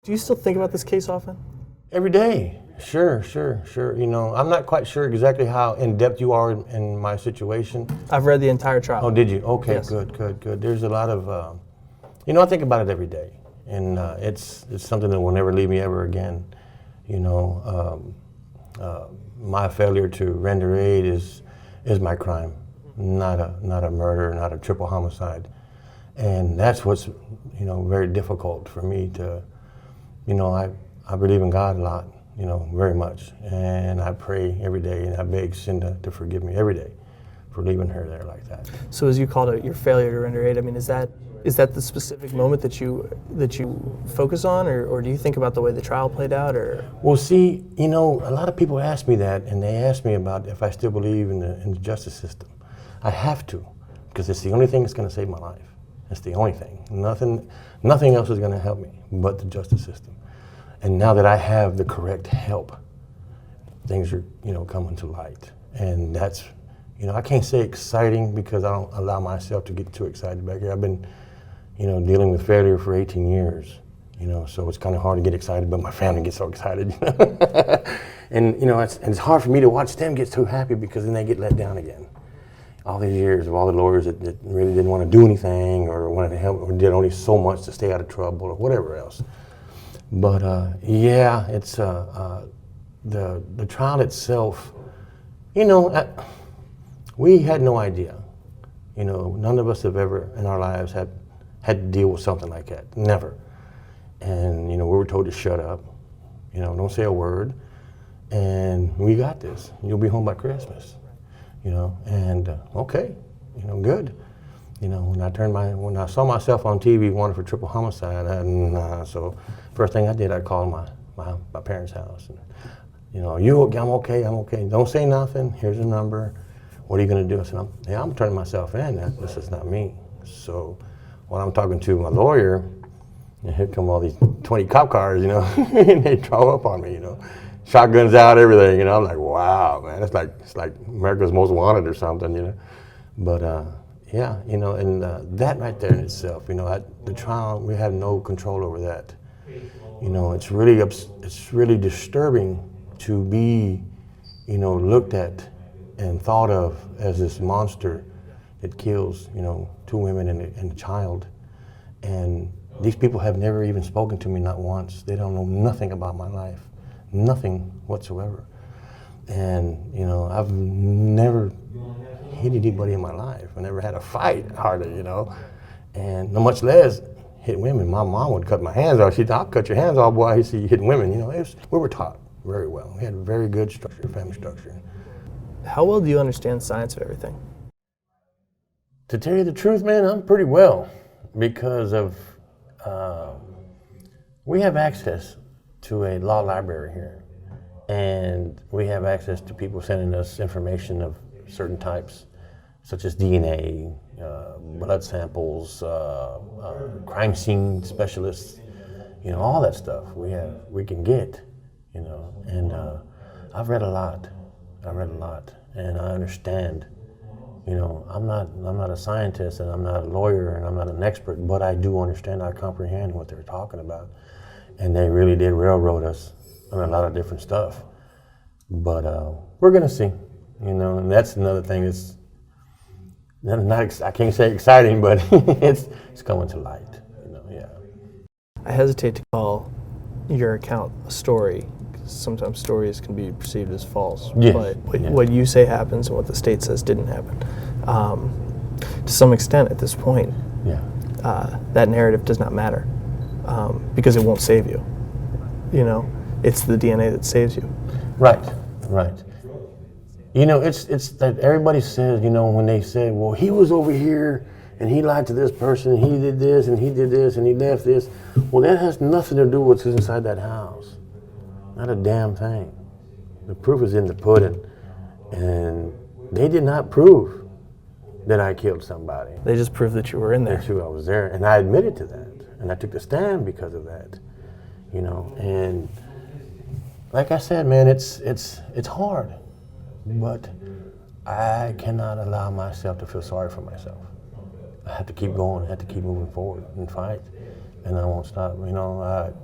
Do you still think about this case often? Every day. Sure. You know, I'm not quite sure exactly how in-depth you are in my situation. I've read the entire trial. Oh, did you? Okay, Yes. Good. There's a lot of, you know, I think about it every day. And it's something that will never leave me ever again. You know, my failure to render aid is my crime, not a murder, not a triple homicide. And that's what's, you know, very difficult for me to, you know, I believe in God a lot, you know, very much. And I pray every day, and I beg Cinda to forgive me every day for leaving her there like that. So as you called it, your failure to render aid, I mean, is that the specific moment that you focus on, or do you think about the way the trial played out, or? Well, see, you know, a lot of people ask me that, and they ask me about if I still believe in the justice system. I have to, because it's the only thing that's going to save my life. It's the only thing. Nothing else is going to help me but the justice system. And now that I have the correct help, things are, you know, coming to light. And that's, you know, I can't say exciting because I don't allow myself to get too excited back here. I've been, you know, dealing with failure for 18 years, you know, so it's kind of hard to get excited, but my family gets so excited. And, you know, it's hard for me to watch them get too happy because then they get let down again. All these years of all the lawyers that really didn't want to do anything or wanted to help or did only so much to stay out of trouble or whatever else. But yeah, it's the trial itself, you know, we had no idea. You know, none of us have ever in our lives had to deal with something like that, never. And, you know, we were told to shut up, you know, don't say a word, and we got this. You'll be home by Christmas, you know, and okay, you know, good. You know, when I saw myself on TV wanted for triple homicide, so first thing I did, I called my parents' house. And, you know, I'm okay. Don't say nothing. Here's a number. What are you going to do? I said, I'm turning myself in. This is not me. So when I'm talking to my lawyer, and here come all these 20 cop cars, you know, and they draw up on me, you know, shotguns out, everything. You know, I'm like, wow, man, it's like America's Most Wanted or something, you know. But yeah, you know, and that right there in itself, you know, the trial, we had no control over that. You know, it's really disturbing to be, you know, looked at and thought of as this monster that kills, you know, 2 women and a child. And these people have never even spoken to me, not once. They don't know nothing about my life, nothing whatsoever. And, you know, I've never hit anybody in my life. I never had a fight, hardly, you know, and no much less hit women. My mom would cut my hands off. She'd, I'll cut your hands off, boy, I see you hitting women. You know, we were taught very well. We had a very good structure, family structure. How well do you understand the science of everything? To tell you the truth, man, I'm pretty well because of, we have access to a law library here. And we have access to people sending us information of certain types, such as DNA, blood samples, crime scene specialists, you know, all that stuff we can get, you know. And I've read a lot, and I understand. You know, I'm not a scientist, and I'm not a lawyer, and I'm not an expert, but I do understand, I comprehend what they're talking about. And they really did railroad us on a lot of different stuff. But we're gonna see, you know, and that's another thing that's not I can't say exciting, but it's coming to light, you know, yeah. I hesitate to call your account a story, because sometimes stories can be perceived as false. Yes. But what you say happens and what the state says didn't happen. To some extent at this point, Yeah. That narrative does not matter, because it won't save you. You know, it's the DNA that saves you. Right. You know, it's that everybody says, you know, when they say, well, he was over here and he lied to this person, and he did this and he did this and he left this. Well, that has nothing to do with what's inside that house. Not a damn thing. The proof is in the pudding. And they did not prove that I killed somebody. They just proved that you were in there. That's true, I was there. And I admitted to that. And I took the stand because of that. You know, and like I said, man, it's hard, but I cannot allow myself to feel sorry for myself. I have to keep going. I have to keep moving forward and fight, and I won't stop. You know,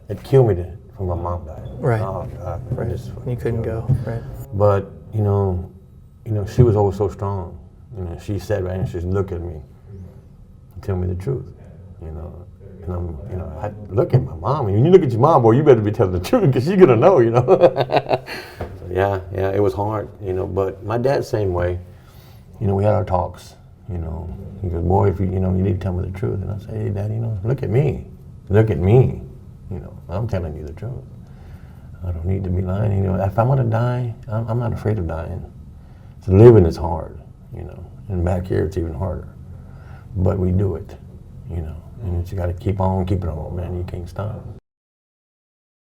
it killed me when my mom died. Right. Oh God. Right. You couldn't go. Right. But you know, she was always so strong. She sat right and she looked at me and tell me the truth. And I look at my mom. And when you look at your mom, boy, you better be telling the truth because she's gonna know. So yeah, it was hard. But my dad's the same way. We had our talks. He goes, boy, if you need to tell me the truth. And I say, hey, Daddy, look at me. Look at me. I'm telling you the truth. I don't need to be lying. If I'm gonna die, I'm not afraid of dying. So living is hard, and back here it's even harder. But we do it, and you got to keep on keeping on, man. You can't stop.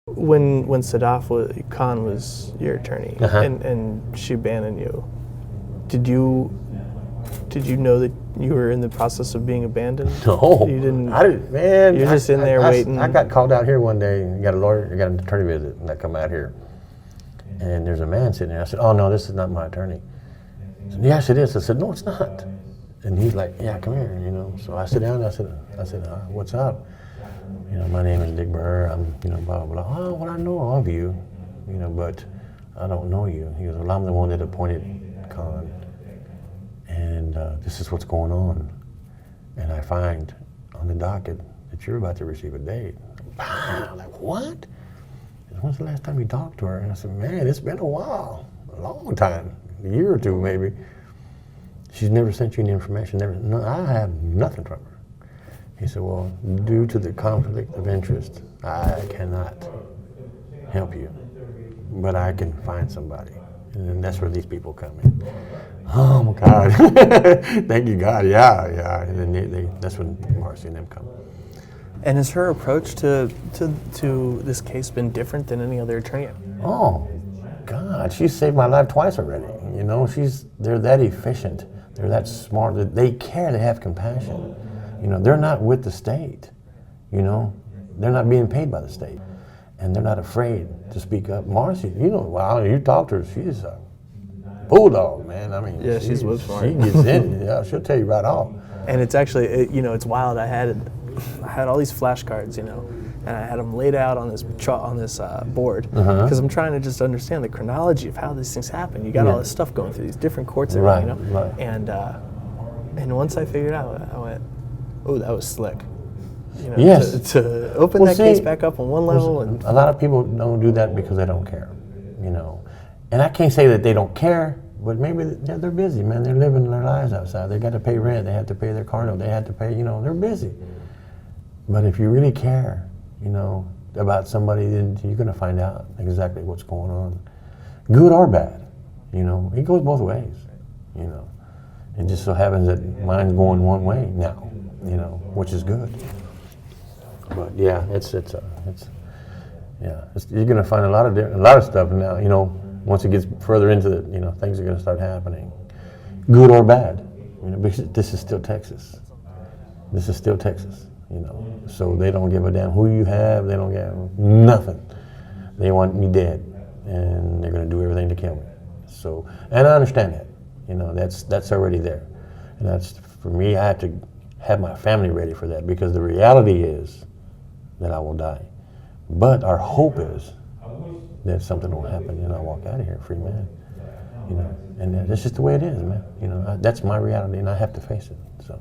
When Sadawa Khan was your attorney, Uh-huh. and she abandoned you, did you know that you were in the process of being abandoned? No, You didn't. I didn't, man. You're just in there waiting. I got called out here one day. And got a lawyer, got an attorney visit, and I come out here, and there's a man sitting there. I said, "Oh no, this is not my attorney." He said, "Yes, it is." I said, "No, it's not." And he's like, "Yeah, come here." So I sit down. And I said, "What's up?" My name is Dick Burr. I'm, blah blah blah. Oh, well, I know of you, but I don't know you. He goes, "Well, I'm the one that appointed Khan. And this is what's going on. And I find on the docket that you're about to receive a date." Wow, like what? When's the last time you talked to her? And I said, man, it's been a while, a long time, a year or two maybe. She's never sent you any information. No, I have nothing from her. He said, well, due to the conflict of interest, I cannot help you, but I can find somebody. And then that's where these people come in. Oh my God! Thank you, God. Yeah. And then that's when Marcy and them come. And has her approach to this case been different than any other attorney? Oh, God! She saved my life twice already. They're that efficient. They're that smart. They care. They have compassion. They're not with the state. They're not being paid by the state, and they're not afraid to speak up. Marcy, wow, you talk to her. She's a bulldog, man. I mean, yeah, she's whip smart. She gets in. Yeah, she'll tell you right off. And it's actually, it's wild. I had all these flashcards, and I had them laid out on this board because I'm trying to just understand the chronology of how these things happen. You got all this stuff going through these different courts, Right. And once I figured out, I went, oh, that was slick. Yes. To open that case back up on one level. And a lot of people don't do that because they don't care, And I can't say that they don't care, but maybe they're busy, man. They're living their lives outside. They got to pay rent. They have to pay their car note. They have to pay, they're busy. But if you really care, about somebody, then you're going to find out exactly what's going on, good or bad. It goes both ways. It just so happens that mine's going one way now, which is good. But yeah, you're going to find a lot of stuff now. Once it gets further into it, things are going to start happening, good or bad. Because this is still Texas. This is still Texas. So they don't give a damn who you have. They don't give nothing. They want me dead, and they're going to do everything to kill me. So, and I understand that. That's already there, and that's for me. I have to have my family ready for that because the reality is that I will die. But our hope is that something will happen and I'll walk out of here a free man. And that's just the way it is, man. That's my reality, and I have to face it. So.